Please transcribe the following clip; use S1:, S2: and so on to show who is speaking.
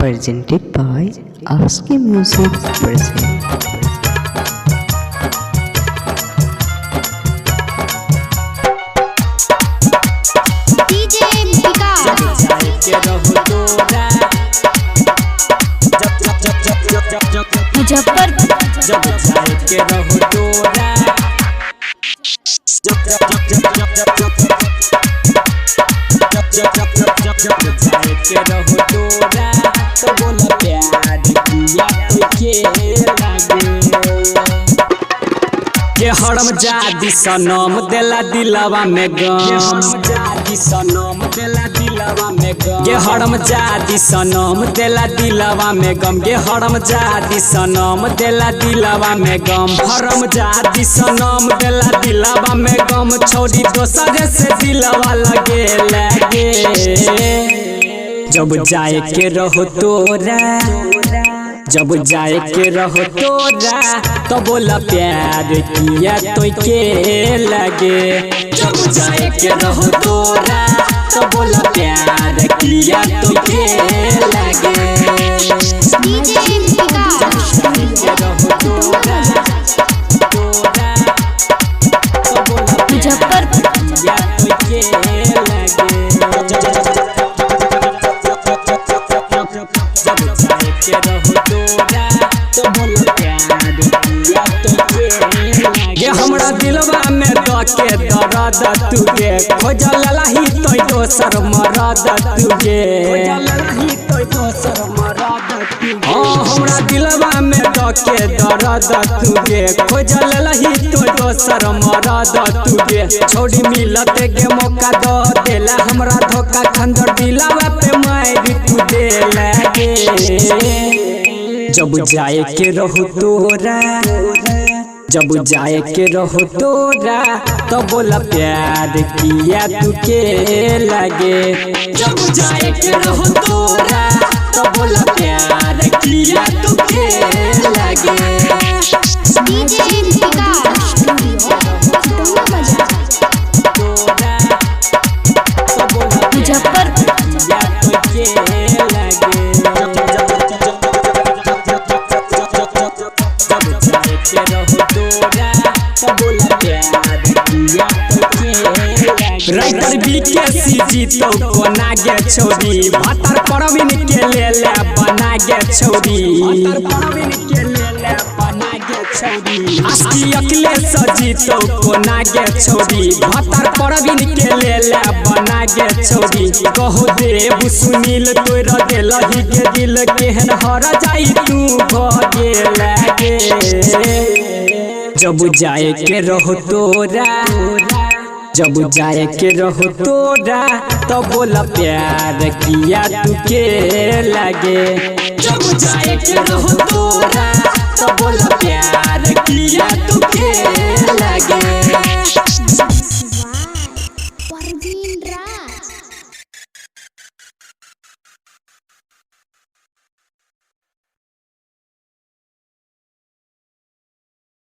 S1: presented by ASCII Music present.
S2: DJ Vikas
S3: के हरम जादी सनम देला दिलवा में गम सनम देला दिलवा में गम गे हरम जादी सनम देला दिलवा में गम गे हरम जादी सनम देला दिलवा में गम हरम जादी सनम देला दिलवा में गम छोड़ी दोसर से दिलवा लगे जब जाए के रहो तोरा जब जाए के रहो तोरा तो बोला प्यार किया तो के लगे जब जाए के रहो तोरा तो बोला प्यार किया तो के लगे
S2: DJ Vikas
S3: हमरा दिलवा में के दर्द तुगे खोजल लही तो दोसर मरद तुगे हमरा दिलवा में के दर्द तुगे खोजल लही तो दोसर मरद तुगे छोड़ी मिलत के मौका दो देला हमरा धोखा खंजर दिलवा पे मार तू दे लगे जब जाए के रहो तोरा जब जाए के रहो तोरा तो बोला प्यार किया तू के लगे जब जाए के रहो तोरा तो बोला प्यार किया तू के लगे
S2: DJ Vikas
S3: राइटर बीकेसी जीतो को नागे छोड़ी भातर परवीन के ले ले बना गे छोड़ी आस्की अखिलेश जीतो को नागे छोड़ी भातर परवीन के ले ले बना गे छोड़ी कहो देव सुनील तोरा देलही के दिल केहन हर जाई तू भगे लगे जब जाए के रहो तोरा जब जाए के रहो तोरा तो बोला प्यार किया तू के लगे जब जाए के रहो तोरा तो बोला प्यार किया तू के लगे।